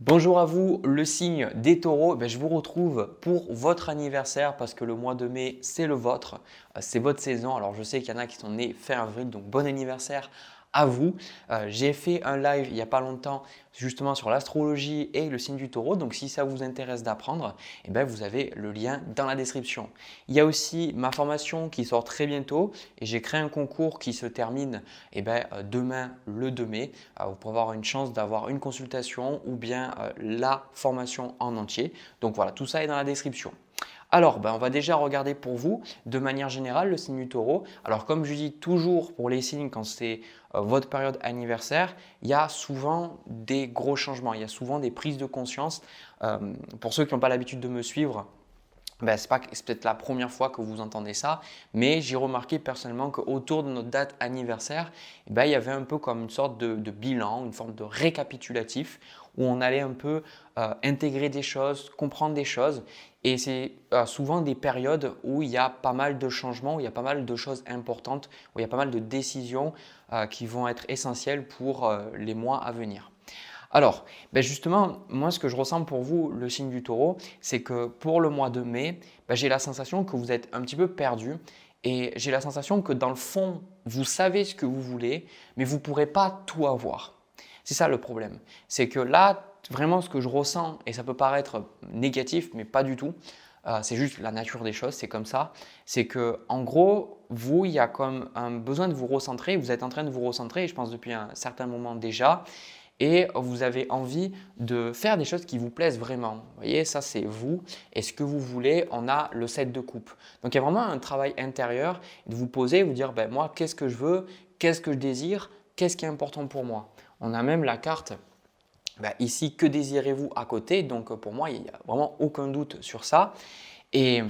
Bonjour à vous, le signe des taureaux. Je vous retrouve pour votre anniversaire parce que le mois de mai, c'est le vôtre, c'est votre saison. Alors je sais qu'il y en a qui sont nés fin avril, donc bon anniversaire à vous. J'ai fait un live il n'y a pas longtemps justement sur l'astrologie et le signe du taureau. Donc si ça vous intéresse d'apprendre, vous avez le lien dans la description. Il y a aussi ma formation qui sort très bientôt et j'ai créé un concours qui se termine demain le 2 mai. Vous pourrez avoir une chance d'avoir une consultation ou bien la formation en entier. Donc voilà, tout ça est dans la description. Alors, on va déjà regarder pour vous de manière générale le signe du taureau. Alors, comme je dis toujours pour les signes quand c'est votre période anniversaire, il y a souvent des gros changements, il y a souvent des prises de conscience. Pour ceux qui n'ont pas l'habitude de me suivre, c'est peut-être la première fois que vous entendez ça, mais j'ai remarqué personnellement qu'autour de notre date anniversaire, il y avait un peu comme une sorte de bilan, une forme de récapitulatif où on allait un peu intégrer des choses, comprendre des choses. Et c'est souvent des périodes où il y a pas mal de changements, où il y a pas mal de choses importantes, où il y a pas mal de décisions qui vont être essentielles pour les mois à venir. Alors, justement, moi, ce que je ressens pour vous, le signe du taureau, c'est que pour le mois de mai, j'ai la sensation que vous êtes un petit peu perdu et j'ai la sensation que dans le fond, vous savez ce que vous voulez, mais vous ne pourrez pas tout avoir. C'est ça le problème. C'est que là, vraiment, ce que je ressens, et ça peut paraître négatif, mais pas du tout, c'est juste la nature des choses, c'est comme ça. C'est que, en gros, vous, il y a comme un besoin de vous recentrer. Vous êtes en train de vous recentrer, je pense depuis un certain moment déjà et vous avez envie de faire des choses qui vous plaisent vraiment. Vous voyez, ça c'est vous et ce que vous voulez, on a le 7 de coupe. Donc il y a vraiment un travail intérieur de vous poser, vous dire moi qu'est-ce que je veux, qu'est-ce que je désire, qu'est-ce qui est important pour moi. On a même la carte ici, que désirez-vous à côté. Donc pour moi, il n'y a vraiment aucun doute sur ça. Et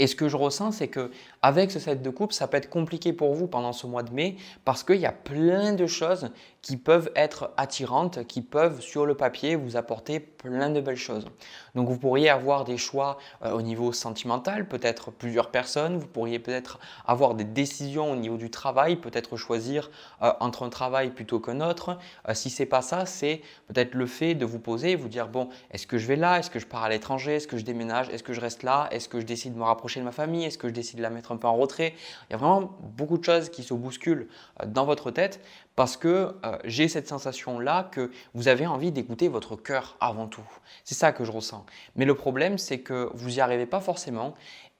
ce que je ressens, c'est qu'avec ce set de coupe, ça peut être compliqué pour vous pendant ce mois de mai parce qu'il y a plein de choses qui peuvent être attirantes, qui peuvent sur le papier vous apporter plein de belles choses. Donc vous pourriez avoir des choix au niveau sentimental, peut-être plusieurs personnes, vous pourriez peut-être avoir des décisions au niveau du travail, peut-être choisir entre un travail plutôt qu'un autre. Si ce n'est pas ça, c'est peut-être le fait de vous poser et vous dire bon, est-ce que je vais là, est-ce que je pars à l'étranger, est-ce que je déménage, est-ce que je reste là, est-ce que je décide de me rapprocher de ma famille, est-ce que je décide de la mettre un peu en retrait. Il y a vraiment beaucoup de choses qui se bousculent dans votre tête parce que j'ai cette sensation-là que vous avez envie d'écouter votre cœur avant tout. C'est ça que je ressens. Mais le problème, c'est que vous n'y arrivez pas forcément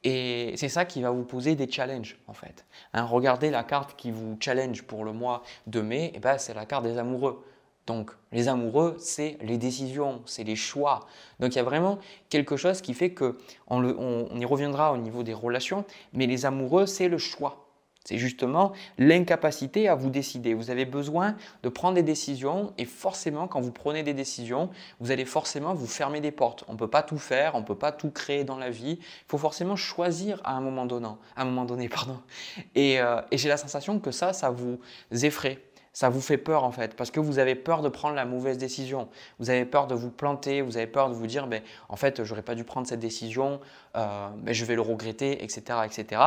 et c'est ça qui va vous poser des challenges en fait. Regardez la carte qui vous challenge pour le mois de mai, c'est la carte des amoureux. Donc, les amoureux, c'est les décisions, c'est les choix. Donc, il y a vraiment quelque chose qui fait on y reviendra au niveau des relations, mais les amoureux, c'est le choix. C'est justement l'incapacité à vous décider. Vous avez besoin de prendre des décisions et forcément, quand vous prenez des décisions, vous allez forcément vous fermer des portes. On ne peut pas tout faire, on ne peut pas tout créer dans la vie. Il faut forcément choisir à un moment donné. Et j'ai la sensation que ça vous effraie. Ça vous fait peur en fait parce que vous avez peur de prendre la mauvaise décision. Vous avez peur de vous planter, vous avez peur de vous dire en fait, j'aurais pas dû prendre cette décision, je vais le regretter, etc. etc.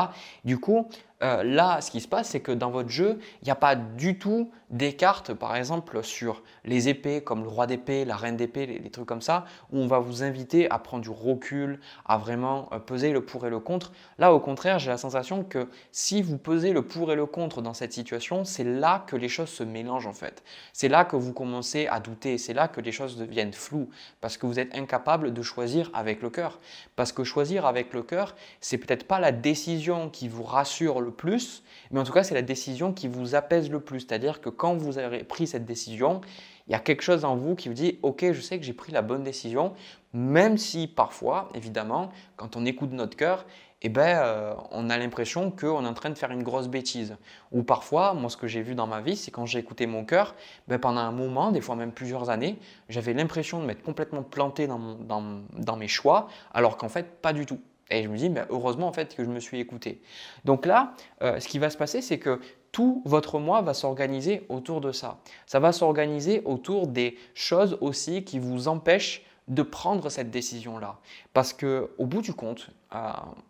Du coup, là, ce qui se passe, c'est que dans votre jeu, il n'y a pas du tout des cartes, par exemple, sur les épées, comme le roi d'épée, la reine d'épée, les trucs comme ça, où on va vous inviter à prendre du recul, à vraiment peser le pour et le contre. Là, au contraire, j'ai la sensation que si vous pesez le pour et le contre dans cette situation, c'est là que les choses se mélangent en fait. C'est là que vous commencez à douter, c'est là que les choses deviennent floues, parce que vous êtes incapable de choisir avec le cœur. Parce que choisir avec le cœur, c'est peut-être pas la décision qui vous rassure le plus, mais en tout cas, c'est la décision qui vous apaise le plus. C'est-à-dire que quand vous avez pris cette décision, il y a quelque chose en vous qui vous dit « Ok, je sais que j'ai pris la bonne décision », même si parfois, évidemment, quand on écoute notre cœur, on a l'impression qu'on est en train de faire une grosse bêtise. Ou parfois, moi, ce que j'ai vu dans ma vie, c'est quand j'ai écouté mon cœur, pendant un moment, des fois même plusieurs années, j'avais l'impression de m'être complètement planté dans mes choix, alors qu'en fait, pas du tout. Et je me dis, heureusement en fait que je me suis écouté. Donc là, ce qui va se passer, c'est que tout votre mois va s'organiser autour de ça. Ça va s'organiser autour des choses aussi qui vous empêchent de prendre cette décision-là. Parce qu'au bout du compte,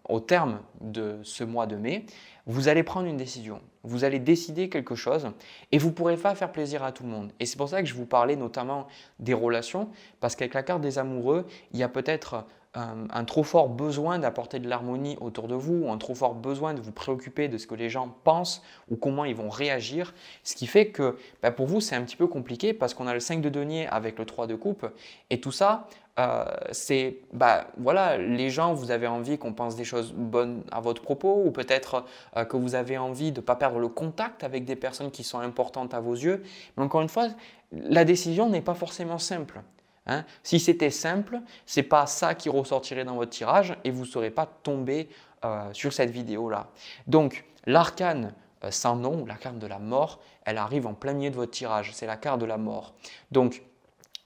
au terme de ce mois de mai, vous allez prendre une décision. Vous allez décider quelque chose et vous ne pourrez pas faire plaisir à tout le monde. Et c'est pour ça que je vous parlais notamment des relations, parce qu'avec la carte des amoureux, il y a peut-être un trop fort besoin d'apporter de l'harmonie autour de vous, ou un trop fort besoin de vous préoccuper de ce que les gens pensent ou comment ils vont réagir. Ce qui fait que pour vous, c'est un petit peu compliqué parce qu'on a le 5 de denier avec le 3 de coupe et tout ça, c'est voilà, les gens, vous avez envie qu'on pense des choses bonnes à votre propos ou peut-être que vous avez envie de ne pas perdre le contact avec des personnes qui sont importantes à vos yeux. Mais encore une fois, la décision n'est pas forcément simple. Hein. Si c'était simple, ce n'est pas ça qui ressortirait dans votre tirage et vous ne serez pas tombé sur cette vidéo-là. Donc, l'arcane sans nom, ou la carte de la mort, elle arrive en plein milieu de votre tirage. C'est la carte de la mort. Donc,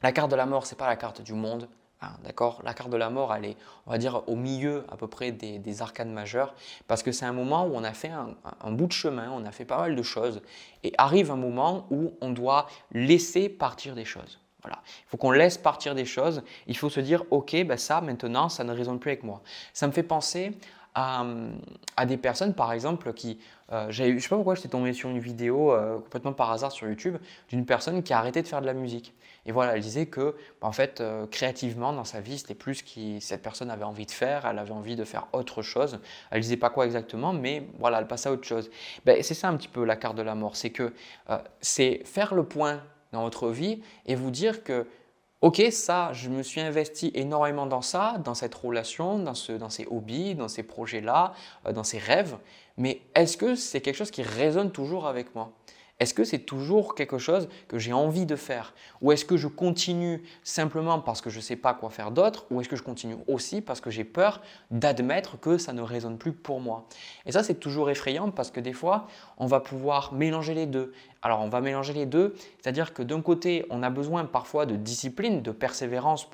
la carte de la mort, ce n'est pas la carte du monde. Hein, d'accord ? La carte de la mort, elle est, on va dire, au milieu à peu près des arcanes majeures parce que c'est un moment où on a fait un bout de chemin, on a fait pas mal de choses et arrive un moment où on doit laisser partir des choses. Voilà. Il faut qu'on laisse partir des choses. Il faut se dire, ok, ça maintenant, ça ne résonne plus avec moi. Ça me fait penser à des personnes, par exemple, qui, je ne sais pas pourquoi j'étais tombé sur une vidéo complètement par hasard sur YouTube d'une personne qui a arrêté de faire de la musique. Et voilà, elle disait que, en fait, créativement, dans sa vie, c'était plus ce que cette personne avait envie de faire. Elle avait envie de faire autre chose. Elle ne disait pas quoi exactement, mais voilà, elle passait à autre chose. C'est ça un petit peu la carte de la mort. C'est que c'est faire le point dans votre vie et vous dire que ok, ça, je me suis investi énormément dans ça, dans cette relation, dans ces hobbies, dans ces projets-là, dans ces rêves, mais est-ce que c'est quelque chose qui résonne toujours avec moi ? Est-ce que c'est toujours quelque chose que j'ai envie de faire ? Ou est-ce que je continue simplement parce que je ne sais pas quoi faire d'autre ? Ou est-ce que je continue aussi parce que j'ai peur d'admettre que ça ne résonne plus pour moi ? Et ça, c'est toujours effrayant parce que des fois, on va pouvoir mélanger les deux. Alors, on va mélanger les deux, c'est-à-dire que d'un côté, on a besoin parfois de discipline, de persévérance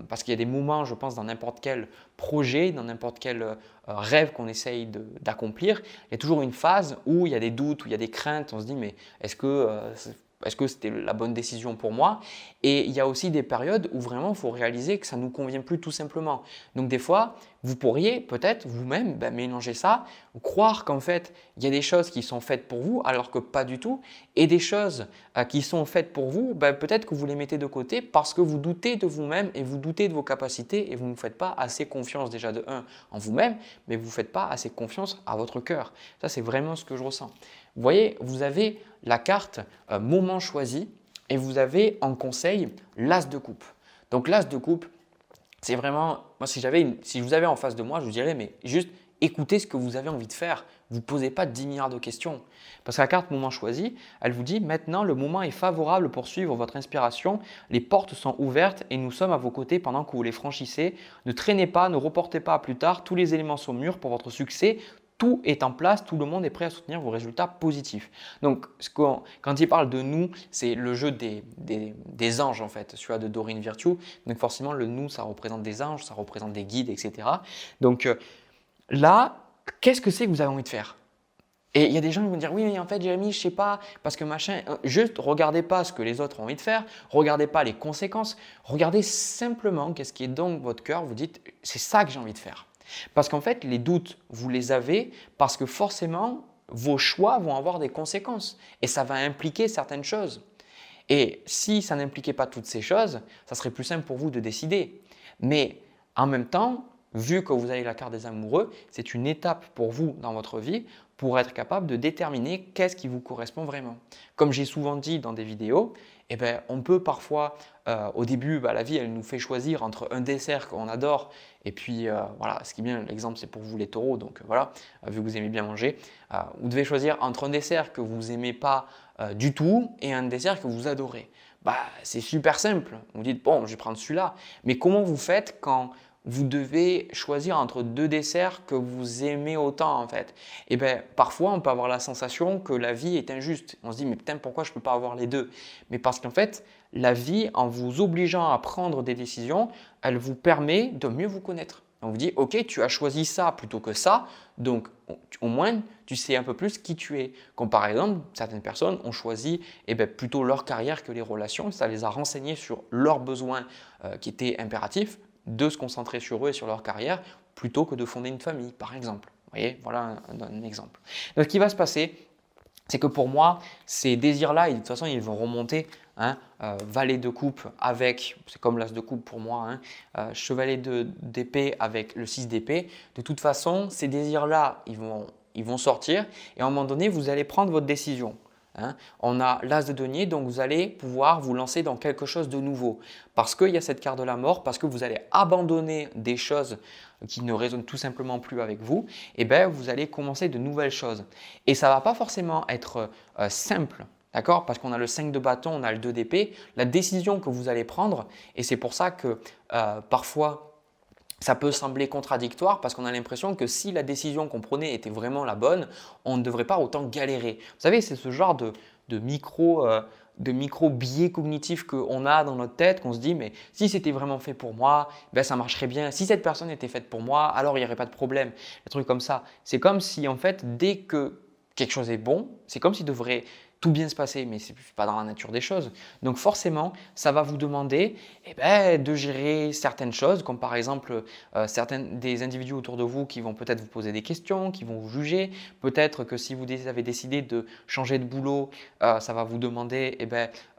parce qu'il y a des moments, je pense, dans n'importe quel projet, dans n'importe quel rêve qu'on essaye d'accomplir, il y a toujours une phase où il y a des doutes, où il y a des craintes. On se dit, mais est-ce que c'était la bonne décision pour moi ? Et il y a aussi des périodes où vraiment il faut réaliser que ça ne nous convient plus tout simplement. Donc des fois, vous pourriez peut-être vous-même mélanger ça, croire qu'en fait, il y a des choses qui sont faites pour vous alors que pas du tout, et des choses qui sont faites pour vous, peut-être que vous les mettez de côté parce que vous doutez de vous-même et vous doutez de vos capacités et vous ne faites pas assez confiance déjà de un en vous-même, mais vous ne faites pas assez confiance à votre cœur. Ça, c'est vraiment ce que je ressens. Vous voyez, vous avez la carte moment choisi et vous avez en conseil l'as de coupe. Donc l'as de coupe, c'est vraiment, moi si je vous avais en face de moi, je vous dirais mais juste écoutez ce que vous avez envie de faire. Vous ne posez pas 10 milliards de questions. Parce que la carte moment choisi, elle vous dit maintenant le moment est favorable pour suivre votre inspiration. Les portes sont ouvertes et nous sommes à vos côtés pendant que vous les franchissez. Ne traînez pas, ne reportez pas à plus tard. Tous les éléments sont mûrs pour votre succès. Tout est en place, tout le monde est prêt à soutenir vos résultats positifs. Donc, quand il parle de nous, c'est le jeu des anges en fait, celui-là de Doreen Virtue. Donc forcément, le nous, ça représente des anges, ça représente des guides, etc. Donc là, qu'est-ce que c'est que vous avez envie de faire ? Et il y a des gens qui vont dire oui, mais en fait, Jérémy, je ne sais pas, parce que machin. Juste, regardez pas ce que les autres ont envie de faire, regardez pas les conséquences, regardez simplement qu'est-ce qui est dans votre cœur. Vous dites, c'est ça que j'ai envie de faire. Parce qu'en fait, les doutes, vous les avez parce que forcément, vos choix vont avoir des conséquences et ça va impliquer certaines choses. Et si ça n'impliquait pas toutes ces choses, ça serait plus simple pour vous de décider. Mais en même temps, vu que vous avez la carte des amoureux, c'est une étape pour vous dans votre vie pour être capable de déterminer qu'est-ce qui vous correspond vraiment. Comme j'ai souvent dit dans des vidéos, on peut parfois, au début, la vie, elle nous fait choisir entre un dessert qu'on adore et puis, voilà, ce qui est bien, l'exemple, c'est pour vous les taureaux, donc voilà, vu que vous aimez bien manger, vous devez choisir entre un dessert que vous n'aimez pas du tout et un dessert que vous adorez. C'est super simple. Vous dites, bon, je vais prendre celui-là. Mais comment vous faites quand vous devez choisir entre deux desserts que vous aimez autant en fait. Et parfois, on peut avoir la sensation que la vie est injuste. On se dit, mais putain, pourquoi je ne peux pas avoir les deux ? Mais parce qu'en fait, la vie, en vous obligeant à prendre des décisions, elle vous permet de mieux vous connaître. On vous dit, ok, tu as choisi ça plutôt que ça, donc au moins tu sais un peu plus qui tu es. Comme par exemple, certaines personnes ont choisi plutôt leur carrière que les relations, ça les a renseignés sur leurs besoins qui étaient impératifs, de se concentrer sur eux et sur leur carrière plutôt que de fonder une famille, par exemple. Vous voyez, voilà un exemple. Donc, ce qui va se passer, c'est que pour moi, ces désirs-là, de toute façon, ils vont remonter. Valet de coupe avec, c'est comme l'as de coupe pour moi, chevalet d'épée avec le 6 d'épée. De toute façon, ces désirs-là, ils vont sortir et à un moment donné, vous allez prendre votre décision. On a l'as de denier, donc vous allez pouvoir vous lancer dans quelque chose de nouveau. Parce qu'il y a cette carte de la mort, parce que vous allez abandonner des choses qui ne résonnent tout simplement plus avec vous, et vous allez commencer de nouvelles choses. Et ça ne va pas forcément être simple, d'accord? Parce qu'on a le 5 de bâton, on a le 2 d'épée, la décision que vous allez prendre, et c'est pour ça que parfois, ça peut sembler contradictoire parce qu'on a l'impression que si la décision qu'on prenait était vraiment la bonne, on ne devrait pas autant galérer. Vous savez, c'est ce genre de micro biais cognitifs qu'on a dans notre tête, qu'on se dit mais si c'était vraiment fait pour moi, ça marcherait bien. Si cette personne était faite pour moi, alors il n'y aurait pas de problème. Des trucs comme ça. C'est comme si en fait, dès que quelque chose est bon, c'est comme s'il devrait tout bien se passer, mais ce n'est pas dans la nature des choses. Donc forcément, ça va vous demander de gérer certaines choses, comme par exemple des individus autour de vous qui vont peut-être vous poser des questions, qui vont vous juger. Peut-être que si vous avez décidé de changer de boulot, ça va vous demander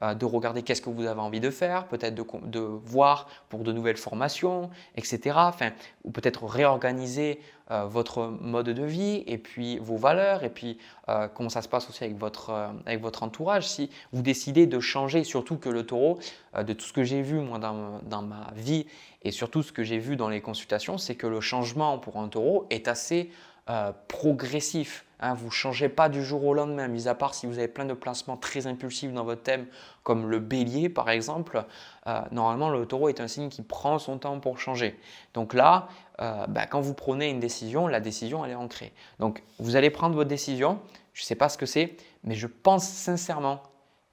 de regarder qu'est-ce que vous avez envie de faire, peut-être de voir pour de nouvelles formations, etc. Ou peut-être réorganiser votre mode de vie et puis vos valeurs et puis comment ça se passe aussi avec votre entourage. Si vous décidez de changer, surtout que le taureau, de tout ce que j'ai vu moi dans ma vie et surtout ce que j'ai vu dans les consultations, c'est que le changement pour un taureau est assez progressif. Vous ne changez pas du jour au lendemain, mis à part si vous avez plein de placements très impulsifs dans votre thème, comme le bélier par exemple. Normalement, le taureau est un signe qui prend son temps pour changer. Donc là, quand vous prenez une décision, la décision elle est ancrée. Donc vous allez prendre votre décision, je ne sais pas ce que c'est, mais je pense sincèrement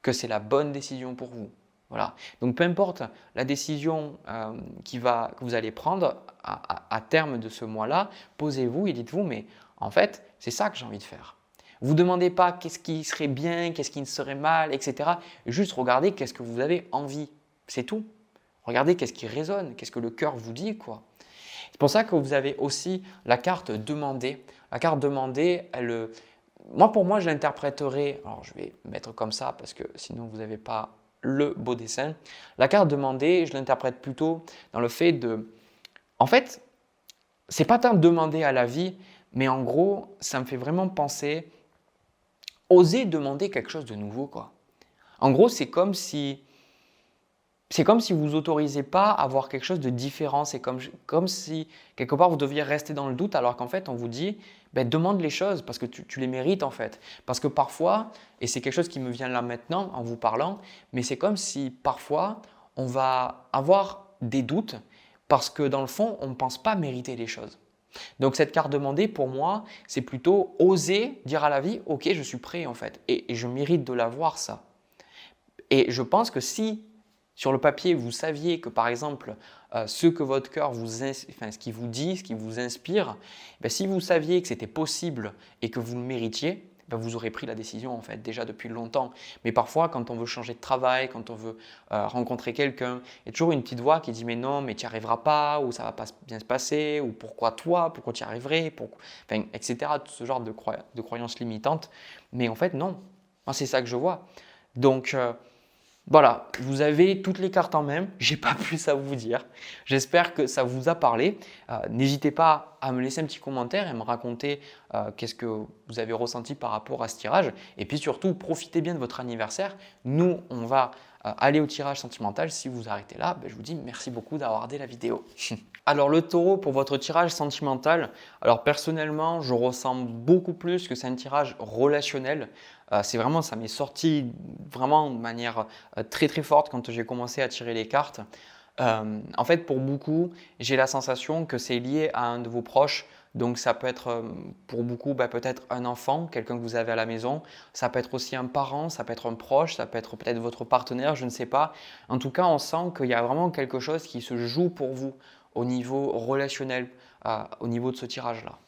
que c'est la bonne décision pour vous. Voilà. Donc peu importe la décision que vous allez prendre à terme de ce mois-là, posez-vous et dites-vous mais en fait c'est ça que j'ai envie de faire. Vous ne demandez pas qu'est-ce qui serait bien, qu'est-ce qui serait mal, etc. Juste regardez qu'est-ce que vous avez envie. C'est tout. Regardez qu'est-ce qui résonne, qu'est-ce que le cœur vous dit, quoi. C'est pour ça que vous avez aussi la carte demander. La carte demander, pour moi, je l'interpréterai, alors je vais mettre comme ça parce que sinon vous n'avez pas le beau dessin. La carte demander, je l'interprète plutôt dans le fait de… En fait, ce n'est pas tant demander à la vie, mais en gros, ça me fait vraiment penser, oser demander quelque chose de nouveau, quoi. En gros, c'est comme si vous n'autorisez pas à avoir quelque chose de différent. C'est comme si quelque part vous deviez rester dans le doute alors qu'en fait on vous dit demande les choses parce que tu les mérites en fait. Parce que parfois, et c'est quelque chose qui me vient là maintenant en vous parlant, mais c'est comme si parfois on va avoir des doutes parce que dans le fond on ne pense pas mériter les choses. Donc cette carte demandée pour moi c'est plutôt oser dire à la vie ok je suis prêt en fait et je mérite de l'avoir ça. Et je pense que si sur le papier, vous saviez que par exemple, ce que votre cœur ce qui vous dit, ce qui vous inspire, si vous saviez que c'était possible et que vous le méritiez, vous aurez pris la décision en fait déjà depuis longtemps. Mais parfois, quand on veut changer de travail, quand on veut rencontrer quelqu'un, il y a toujours une petite voix qui dit mais non, mais tu n'y arriveras pas, ou ça ne va pas bien se passer, ou pourquoi toi, pourquoi tu y arriverais, etc. Tout ce genre de croyances limitantes. Mais en fait, non. Moi, c'est ça que je vois. Donc, voilà, vous avez toutes les cartes en main, je n'ai pas plus à vous dire. J'espère que ça vous a parlé. N'hésitez pas à me laisser un petit commentaire et me raconter qu'est-ce que vous avez ressenti par rapport à ce tirage. Et puis surtout, profitez bien de votre anniversaire. Nous, on va aller au tirage sentimental. Si vous arrêtez là, je vous dis merci beaucoup d'avoir regardé la vidéo. Alors le taureau, pour votre tirage sentimental, alors personnellement, je ressens beaucoup plus que c'est un tirage relationnel. C'est vraiment, ça m'est sorti vraiment de manière très très forte quand j'ai commencé à tirer les cartes. En fait, pour beaucoup, j'ai la sensation que c'est lié à un de vos proches. Donc ça peut être pour beaucoup peut-être un enfant, quelqu'un que vous avez à la maison. Ça peut être aussi un parent, ça peut être un proche, ça peut être peut-être votre partenaire, je ne sais pas. En tout cas, on sent qu'il y a vraiment quelque chose qui se joue pour vous au niveau relationnel, au niveau de ce tirage-là.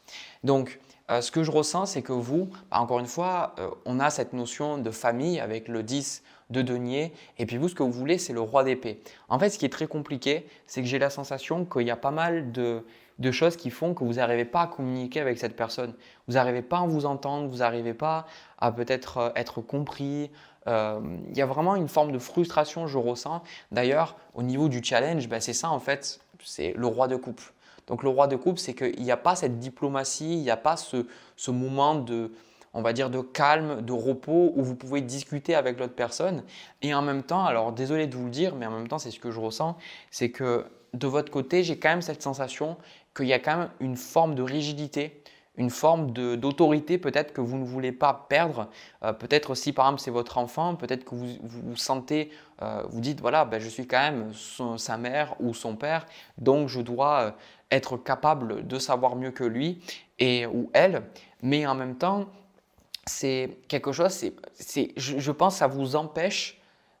Donc, ce que je ressens, c'est que vous, encore une fois, on a cette notion de famille avec le 10 de denier. Et puis vous, ce que vous voulez, c'est le roi d'épée. En fait, ce qui est très compliqué, c'est que j'ai la sensation qu'il y a pas mal de choses qui font que vous n'arrivez pas à communiquer avec cette personne. Vous n'arrivez pas à vous entendre, vous n'arrivez pas à peut-être être compris. Il y a vraiment une forme de frustration, je ressens. D'ailleurs, au niveau du challenge, c'est ça en fait, c'est le roi de coupe. Donc le roi de coupe, c'est qu'il n'y a pas cette diplomatie, il n'y a pas ce moment de, on va dire, de calme, de repos où vous pouvez discuter avec l'autre personne. Et en même temps, alors désolé de vous le dire, mais en même temps, c'est ce que je ressens, c'est que de votre côté, j'ai quand même cette sensation qu'il y a quand même une forme de rigidité, une forme d'autorité peut-être que vous ne voulez pas perdre. Peut-être si par exemple c'est votre enfant, peut-être que vous sentez, vous dites voilà, je suis quand même sa mère ou son père, donc je dois être capable de savoir mieux que lui ou elle. Mais en même temps, c'est quelque chose, je pense que ça vous empêche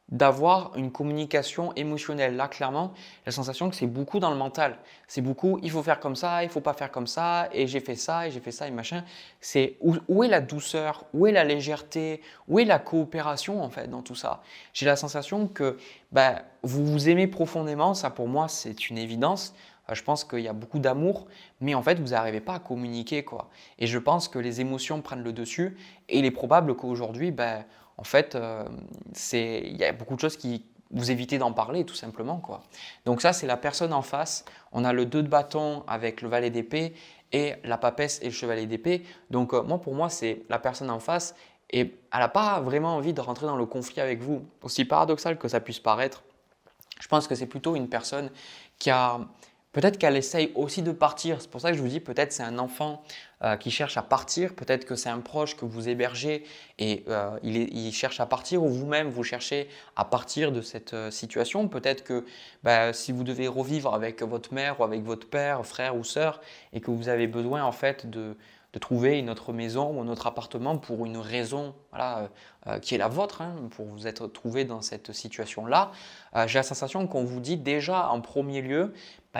d'avoir une communication émotionnelle. Là, clairement, la sensation que c'est beaucoup dans le mental. C'est beaucoup, il faut faire comme ça, il ne faut pas faire comme ça, et j'ai fait ça, et j'ai fait ça, et machin. C'est où est la douceur, où est la légèreté, où est la coopération en fait dans tout ça. J'ai la sensation que vous vous aimez profondément, ça pour moi c'est une évidence. Je pense qu'il y a beaucoup d'amour, mais en fait, vous n'arrivez pas à communiquer, quoi. Et je pense que les émotions prennent le dessus, et il est probable qu'aujourd'hui, en fait, il y a beaucoup de choses qui vous évitez d'en parler tout simplement, quoi. Donc ça, c'est la personne en face. On a le 2 de bâton avec le valet d'épée et la papesse et le chevalier d'épée. Donc pour moi, c'est la personne en face et elle n'a pas vraiment envie de rentrer dans le conflit avec vous. Aussi paradoxal que ça puisse paraître, je pense que c'est plutôt une personne qui a… Peut-être qu'elle essaye aussi de partir. C'est pour ça que je vous dis, peut-être c'est un enfant qui cherche à partir. Peut-être que c'est un proche que vous hébergez et il cherche à partir ou vous-même, vous cherchez à partir de cette situation. Peut-être que si vous devez revivre avec votre mère ou avec votre père, frère ou sœur et que vous avez besoin en fait de trouver une autre maison ou un autre appartement pour une raison qui est la vôtre, pour vous être trouvé dans cette situation-là, j'ai la sensation qu'on vous dit déjà en premier lieu,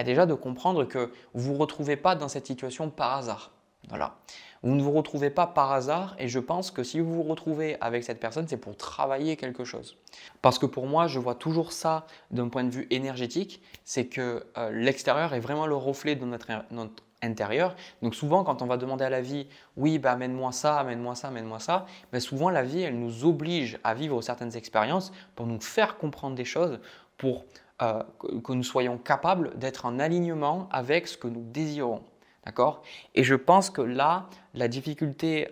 déjà de comprendre que vous ne vous retrouvez pas dans cette situation par hasard. Voilà. Vous ne vous retrouvez pas par hasard et je pense que si vous vous retrouvez avec cette personne, c'est pour travailler quelque chose. Parce que pour moi, je vois toujours ça d'un point de vue énergétique, c'est que l'extérieur est vraiment le reflet de notre intérieur. Donc souvent, quand on va demander à la vie, oui, amène-moi ça, amène-moi ça, amène-moi ça, souvent la vie, elle nous oblige à vivre certaines expériences pour nous faire comprendre des choses, pour que nous soyons capables d'être en alignement avec ce que nous désirons. D'accord ? Et je pense que là, la difficulté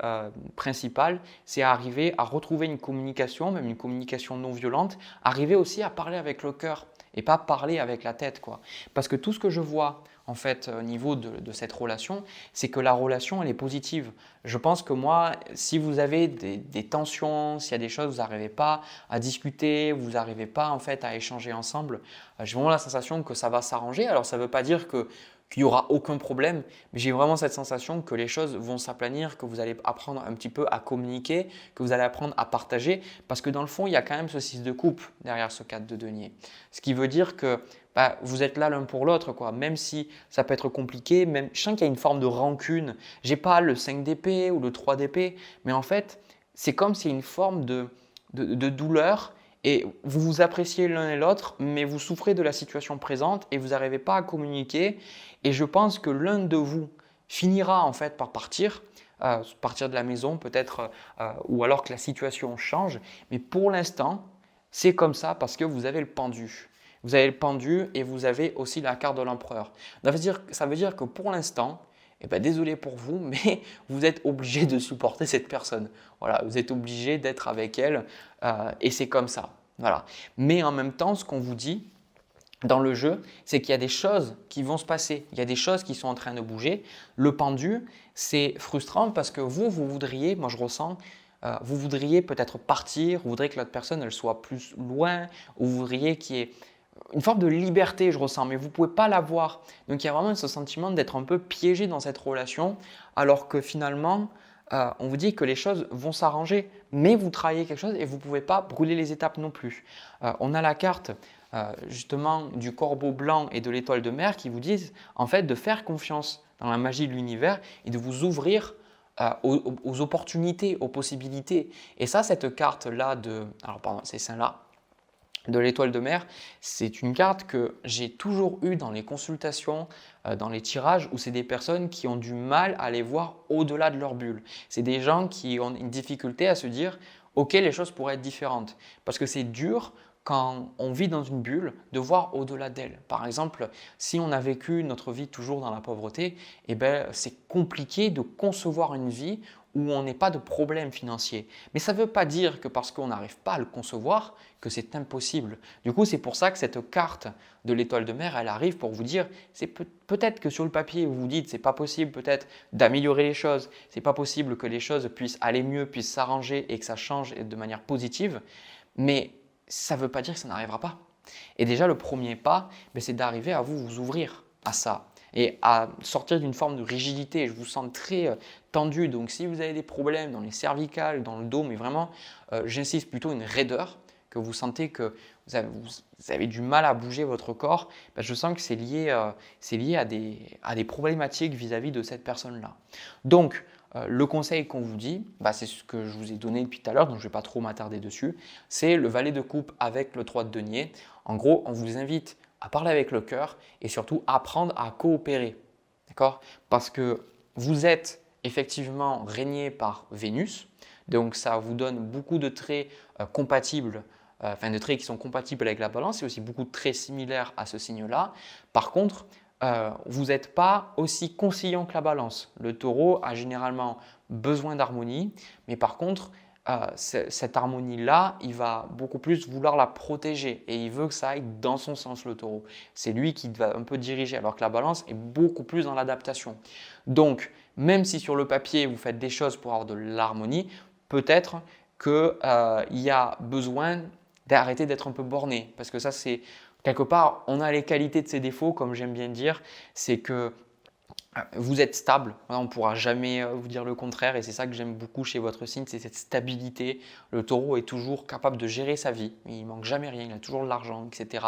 principale, c'est arriver à retrouver une communication, même une communication non violente, arriver aussi à parler avec le cœur et pas parler avec la tête, quoi. Parce que tout ce que je vois en fait au niveau de cette relation, c'est que la relation elle est positive. Je pense que moi, si vous avez des tensions, s'il y a des choses vous n'arrivez pas à discuter, vous n'arrivez pas en fait à échanger ensemble, j'ai vraiment la sensation que ça va s'arranger. Alors ça ne veut pas dire qu'il n'y aura aucun problème, mais j'ai vraiment cette sensation que les choses vont s'aplanir, que vous allez apprendre un petit peu à communiquer, que vous allez apprendre à partager, parce que dans le fond, il y a quand même ce 6 de coupe derrière ce 4 de denier. Ce qui veut dire que vous êtes là l'un pour l'autre, quoi. Même si ça peut être compliqué, même, je sens qu'il y a une forme de rancune. Je n'ai pas le 5 d'épée ou le 3 d'épée, mais en fait, c'est comme s'il y a une forme de douleur et vous vous appréciez l'un et l'autre, mais vous souffrez de la situation présente et vous n'arrivez pas à communiquer. Et je pense que l'un de vous finira en fait par partir de la maison peut-être, ou alors que la situation change. Mais pour l'instant, c'est comme ça parce que vous avez le pendu. Vous avez le pendu et vous avez aussi la carte de l'empereur. Ça veut dire que pour l'instant, désolé pour vous, mais vous êtes obligé de supporter cette personne. Voilà, vous êtes obligé d'être avec elle et c'est comme ça. Voilà. Mais en même temps, ce qu'on vous dit dans le jeu, c'est qu'il y a des choses qui vont se passer. Il y a des choses qui sont en train de bouger. Le pendu, c'est frustrant parce que vous voudriez, moi je ressens, vous voudriez peut-être partir, vous voudriez que l'autre personne elle soit plus loin, ou vous voudriez qu'il y ait une forme de liberté, je ressens, mais vous ne pouvez pas l'avoir. Donc il y a vraiment ce sentiment d'être un peu piégé dans cette relation, alors que finalement, on vous dit que les choses vont s'arranger, mais vous travaillez quelque chose et vous ne pouvez pas brûler les étapes non plus. On a la carte justement du corbeau blanc et de l'étoile de mer qui vous disent en fait de faire confiance dans la magie de l'univers et de vous ouvrir aux opportunités, aux possibilités. Et ça, cette carte-là alors pardon, c'est celle-là, de l'étoile de mer, c'est une carte que j'ai toujours eue dans les consultations, dans les tirages, où c'est des personnes qui ont du mal à aller voir au-delà de leur bulle. C'est des gens qui ont une difficulté à se dire « Ok, les choses pourraient être différentes ». Parce que c'est dur quand on vit dans une bulle de voir au-delà d'elle. Par exemple, si on a vécu notre vie toujours dans la pauvreté, eh ben, c'est compliqué de concevoir une vie où on n'est pas de problème financier. Mais ça ne veut pas dire que parce qu'on n'arrive pas à le concevoir, que c'est impossible. Du coup, c'est pour ça que cette carte de l'étoile de mer, elle arrive pour vous dire, c'est peut-être que sur le papier, vous vous dites, c'est pas possible peut-être d'améliorer les choses, c'est pas possible que les choses puissent aller mieux, puissent s'arranger et que ça change de manière positive, mais ça ne veut pas dire que ça n'arrivera pas. Et déjà, le premier pas, c'est d'arriver à vous ouvrir à ça et à sortir d'une forme de rigidité. Je vous sens très tendu, donc si vous avez des problèmes dans les cervicales, dans le dos, mais vraiment, j'insiste plutôt une raideur, que vous sentez que vous avez du mal à bouger votre corps, je sens que c'est lié à des problématiques vis-à-vis de cette personne-là. Donc, le conseil qu'on vous dit, c'est ce que je vous ai donné depuis tout à l'heure, donc je ne vais pas trop m'attarder dessus, c'est le valet de coupe avec le 3 de denier. En gros, on vous invite à parler avec le cœur et surtout apprendre à coopérer. D'accord ? Parce que vous êtes effectivement régné par Vénus, donc ça vous donne beaucoup de traits compatibles, de traits qui sont compatibles avec la balance et aussi beaucoup de traits similaires à ce signe-là. Par contre, vous n'êtes pas aussi conciliant que la balance. Le taureau a généralement besoin d'harmonie, mais par contre, cette harmonie-là, il va beaucoup plus vouloir la protéger et il veut que ça aille dans son sens, le taureau. C'est lui qui va un peu diriger, alors que la balance est beaucoup plus dans l'adaptation. Donc, même si sur le papier, vous faites des choses pour avoir de l'harmonie, peut-être qu'il y a besoin d'arrêter d'être un peu borné, parce que ça, c'est quelque part, on a les qualités de ses défauts, comme j'aime bien dire, c'est que vous êtes stable, on ne pourra jamais vous dire le contraire et c'est ça que j'aime beaucoup chez votre signe, c'est cette stabilité. Le taureau est toujours capable de gérer sa vie, il ne manque jamais rien, il a toujours de l'argent, etc.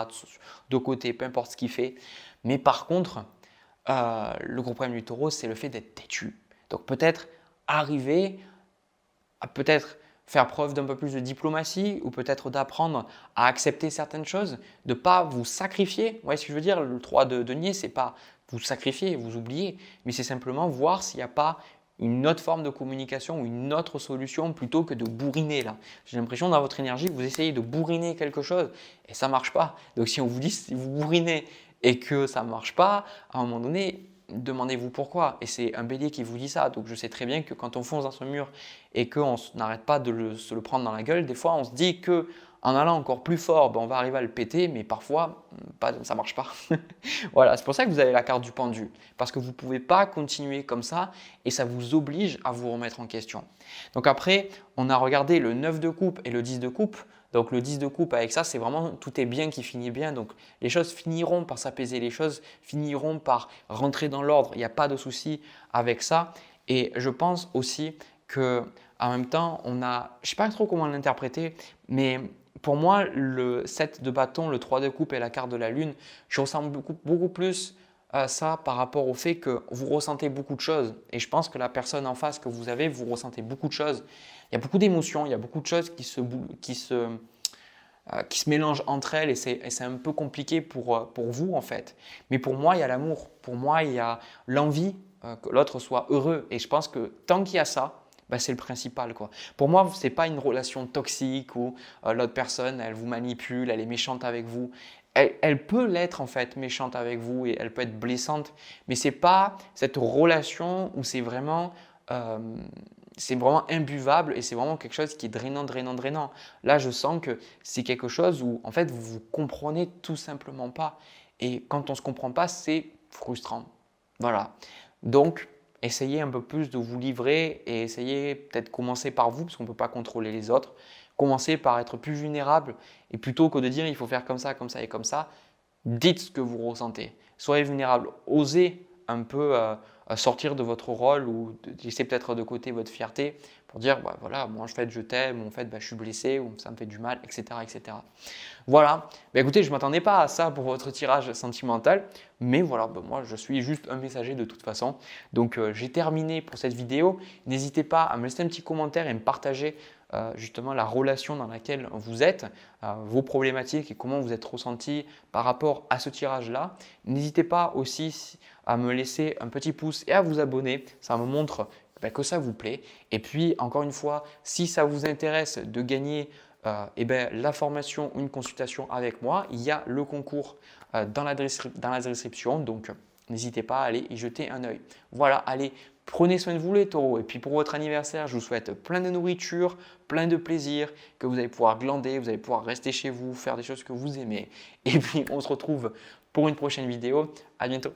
de côté, peu importe ce qu'il fait. Mais par contre, le gros problème du taureau, c'est le fait d'être têtu. Donc peut-être arriver à faire preuve d'un peu plus de diplomatie ou peut-être d'apprendre à accepter certaines choses, de ne pas vous sacrifier. Vous voyez ce que je veux dire? Le 3 de denier, ce n'est pas vous sacrifier, vous oublier, mais c'est simplement voir s'il n'y a pas une autre forme de communication ou une autre solution plutôt que de bourriner là. J'ai l'impression dans votre énergie, vous essayez de bourriner quelque chose et ça ne marche pas. Donc si on vous dit si vous bourrinez et que ça ne marche pas, à un moment donné, demandez-vous pourquoi. Et c'est un bélier qui vous dit ça. Donc je sais très bien que quand on fonce dans ce mur et qu'on n'arrête pas de se le prendre dans la gueule, des fois on se dit que en allant encore plus fort, on va arriver à le péter, mais parfois ça ne marche pas. Voilà, c'est pour ça que vous avez la carte du pendu, parce que vous ne pouvez pas continuer comme ça et ça vous oblige à vous remettre en question. Donc après, on a regardé le 9 de coupe et le 10 de coupe. Donc le 10 de coupe avec ça, c'est vraiment tout est bien qui finit bien. Donc les choses finiront par s'apaiser, les choses finiront par rentrer dans l'ordre. Il n'y a pas de souci avec ça. Et je pense aussi que en même temps, je ne sais pas trop comment l'interpréter, mais pour moi, le 7 de bâton, le 3 de coupe et la carte de la lune, je ressens beaucoup plus ça par rapport au fait que vous ressentez beaucoup de choses. Et je pense que la personne en face que vous avez, vous ressentez beaucoup de choses. Il y a beaucoup d'émotions, il y a beaucoup de choses qui se mélangent entre elles et c'est un peu compliqué pour vous en fait. Mais pour moi, il y a l'amour. Pour moi, il y a l'envie que l'autre soit heureux. Et je pense que tant qu'il y a ça, c'est le principal, quoi. Pour moi, ce n'est pas une relation toxique où l'autre personne, elle vous manipule, elle est méchante avec vous. Elle peut l'être en fait, méchante avec vous et elle peut être blessante, mais ce n'est pas cette relation où c'est vraiment imbuvable et c'est vraiment quelque chose qui est drainant. Là, je sens que c'est quelque chose où en fait, vous ne vous comprenez tout simplement pas. Et quand on ne se comprend pas, c'est frustrant. Voilà. Donc, essayez un peu plus de vous livrer et essayez peut-être commencer par vous parce qu'on ne peut pas contrôler les autres. Commencez par être plus vulnérable et plutôt que de dire il faut faire comme ça et comme ça, dites ce que vous ressentez. Soyez vulnérable, osez un peu sortir de votre rôle ou de laisser peut-être de côté votre fierté pour dire bah, voilà, moi en fait je t'aime, ou en fait bah, je suis blessé, ou ça me fait du mal, etc. etc. Voilà, bah, écoutez, je ne m'attendais pas à ça pour votre tirage sentimental, mais voilà, bah, moi je suis juste un messager de toute façon. Donc j'ai terminé pour cette vidéo. N'hésitez pas à me laisser un petit commentaire et me partager justement la relation dans laquelle vous êtes, vos problématiques et comment vous êtes ressenti par rapport à ce tirage-là. N'hésitez pas aussi à me laisser un petit pouce et à vous abonner. Ça me montre que ça vous plaît. Et puis, encore une fois, si ça vous intéresse de gagner la formation ou une consultation avec moi, il y a le concours dans la description. Donc, n'hésitez pas à aller y jeter un œil. Voilà, allez, prenez soin de vous les taureaux. Et puis pour votre anniversaire, je vous souhaite plein de nourriture, plein de plaisir, que vous allez pouvoir glander, vous allez pouvoir rester chez vous, faire des choses que vous aimez. Et puis, on se retrouve pour une prochaine vidéo. À bientôt.